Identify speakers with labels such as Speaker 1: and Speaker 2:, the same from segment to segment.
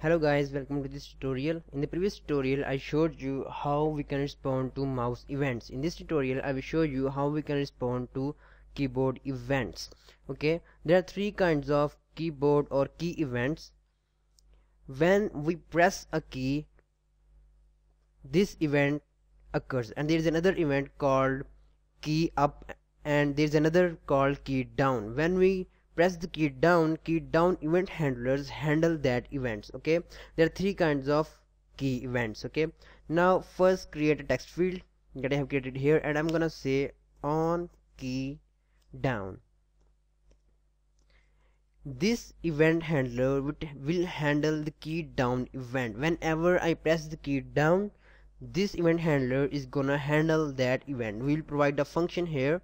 Speaker 1: Hello guys, welcome to this tutorial. In the previous tutorial I showed you how we can respond to mouse events. In this tutorial I will show you how we can respond to keyboard events. Okay, there are three kinds of keyboard or key events. When we press a key, this event occurs, and there is another event called key up, and there is another called key down. When we press the key down event handlers handle that events. Okay, there are three kinds of key events. Okay, now first create a text field that I have created here, and I'm gonna say on key down. This event handler will handle the key down event. Whenever I press the key down, this event handler is gonna handle that event. We will provide a function here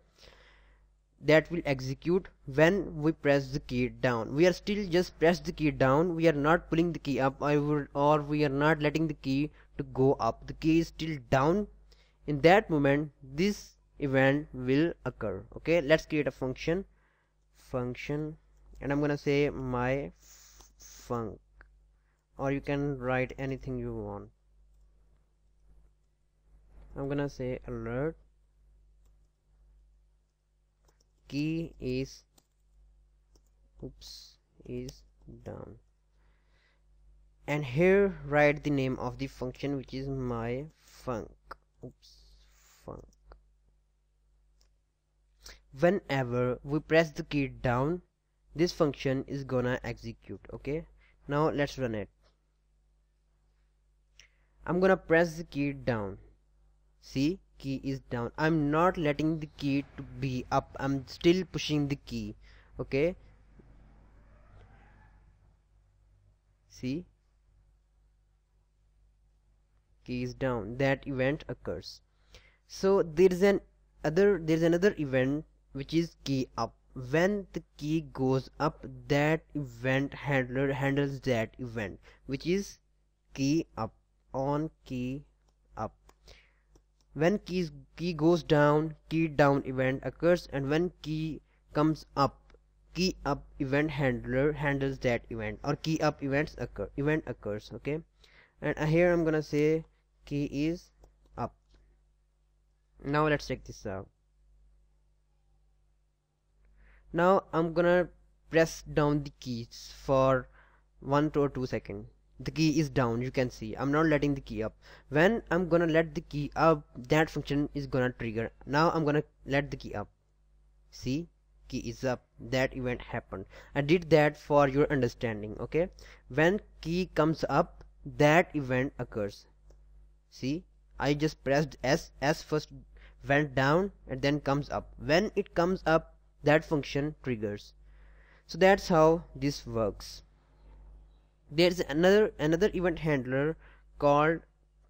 Speaker 1: that will execute when we press the key down. We are still just press the key down, we are not pulling the key up, or we are not letting the key to go up. The key is still down. In that moment this event will occur. Okay, let's create a function, and I'm gonna say my func, or you can write anything you want. I'm gonna say alert key is down, and here write the name of the function, which is my func. Func. Whenever we press the key down, this function is gonna execute. Okay, now let's run it. I'm gonna press the key down. See, key is down. I'm not letting the key to be up, I'm still pushing the key. Okay, see, key is down, that event occurs. So there's another event which is key up. When the key goes up, that event handler handles that event, which is key up, on key up. When key goes down, key down event occurs, and when key comes up, key up event handler handles that event, or key up event occurs. Okay, and here I'm gonna say key is up. Now let's check this out. Now I'm gonna press down the keys for 1 or 2 seconds. The key is down, you can see I'm not letting the key up. When I'm gonna let the key up, that function is gonna trigger. Now I'm gonna let the key up. See, key is up, that event happened. I did that for your understanding. Okay, when key comes up, that event occurs. See, I just pressed S first went down and then comes up. When it comes up, that function triggers. So that's how this works. There's another event handler called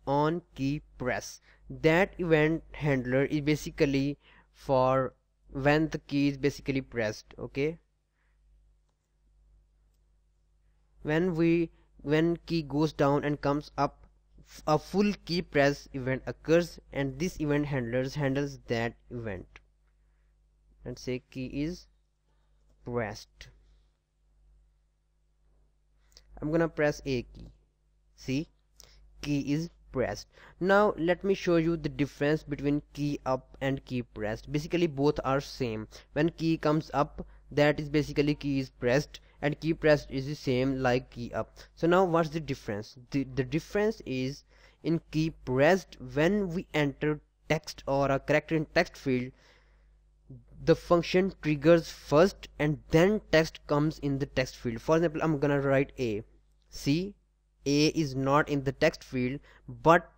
Speaker 1: on key press. That event handler is basically for when the key is basically pressed. Okay, when key goes down and comes up, a full key press event occurs, and this event handles that event. And say key is pressed. I'm gonna press a key. See, key is pressed. Now let me show you the difference between key up and key pressed. Basically both are same. When key comes up, that is basically key is pressed, and key pressed is the same like key up. So now what's the difference? The difference is, in key pressed, when we enter text or a character in text field, the function triggers first and then text comes in the text field. For example, I'm gonna write A. See, A is not in the text field, but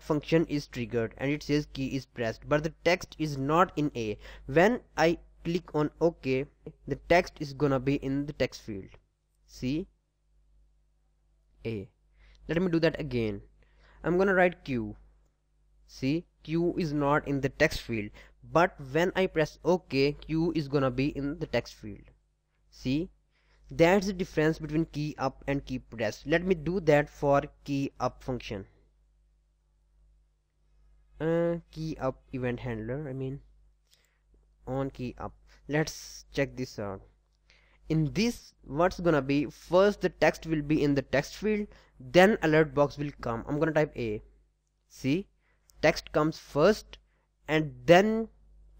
Speaker 1: function is triggered and it says key is pressed, but the text is not in A. When I click on OK, the text is gonna be in the text field. See, A. Let me do that again. I'm gonna write Q. See, Q is not in the text field, but when I press OK, Q is gonna be in the text field. See, that's the difference between key up and key press. Let me do that for key up function. Key up event handler, I mean on key up. Let's check this out. in this, what's gonna be, first the text will be in the text field, then alert box will come. I'm gonna type A. See, text comes first and then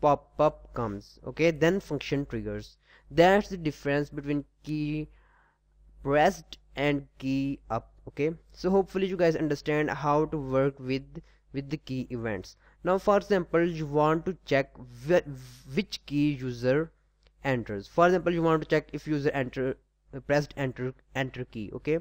Speaker 1: pop-up comes, okay, then function triggers. That's the difference between key pressed and key up. Okay, so hopefully you guys understand how to work with the key events. Now for example, you want to check which key user enters. For example, you want to check if user pressed enter key. Okay,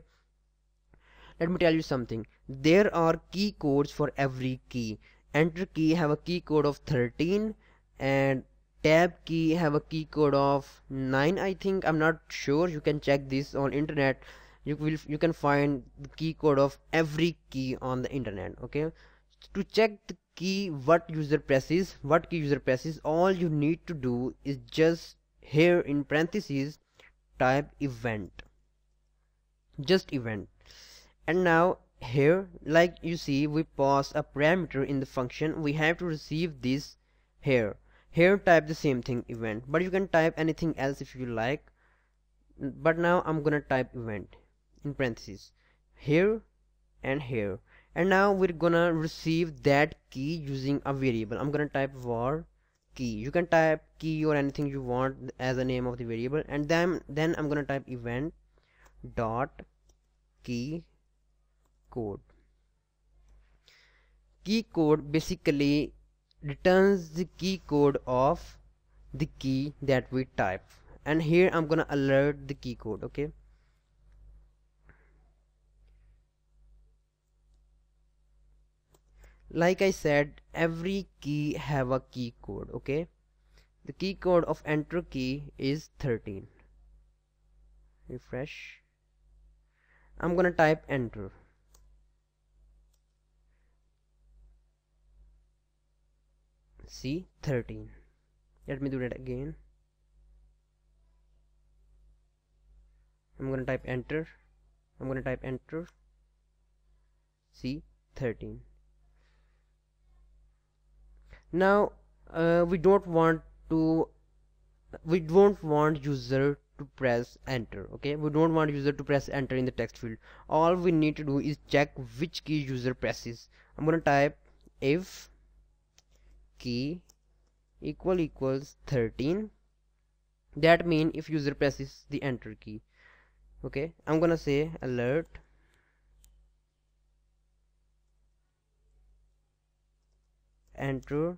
Speaker 1: let me tell you something. There are key codes for every key. Enter key have a key code of 13 and tab key have a key code of 9, I think. I'm not sure, you can check this on internet. You can find the key code of every key on the internet. Okay, to check the key what key user presses, all you need to do is just here in parentheses type event, just event. And now here, like you see, we pass a parameter in the function. We have to receive this here. Here type the same thing, event, but you can type anything else if you like. But now I'm gonna type event in parentheses here and here, and now we're gonna receive that key using a variable. I'm gonna type var key. You can type key or anything you want as a name of the variable, and then I'm gonna type event dot key code. Key code basically returns the key code of the key that we type, and here I'm gonna alert the key code. Okay, like I said, every key have a key code. Okay, the key code of enter key is 13. Refresh. I'm gonna type enter. See, 13. Let me do that again. I'm gonna type enter. See, 13. Now we don't want user to press enter. Okay, we don't want user to press enter in the text field. All we need to do is check which key user presses. I'm gonna type if key equals 13. That means if user presses the enter key. Okay, I'm gonna say alert enter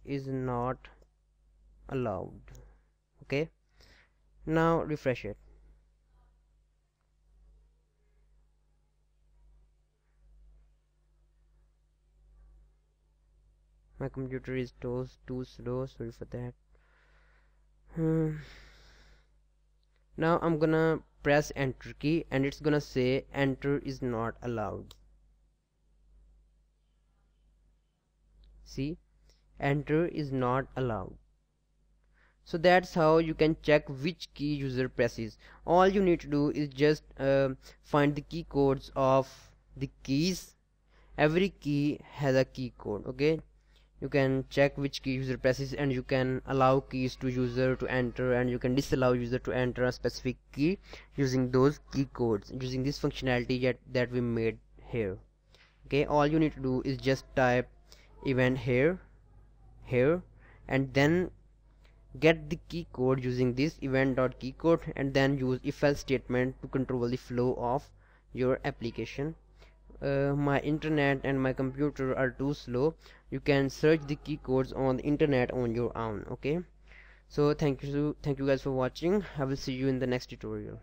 Speaker 1: is not allowed. Okay, now refresh it. My computer is too slow, sorry for that. Now I'm gonna press enter key and it's gonna say enter is not allowed. See, enter is not allowed. So that's how you can check which key user presses. All you need to do is just find the key codes of the keys. Every key has a key code. Okay, you can check which key user presses, and you can allow keys to user to enter, and you can disallow user to enter a specific key using those key codes, using this functionality that we made here. Okay, all you need to do is just type event here, and then get the key code using this event.keycode, and then use if else statement to control the flow of your application. My internet and my computer are too slow. You can search the key codes on the internet on your own. Okay, so thank you guys for watching. I will see you in the next tutorial.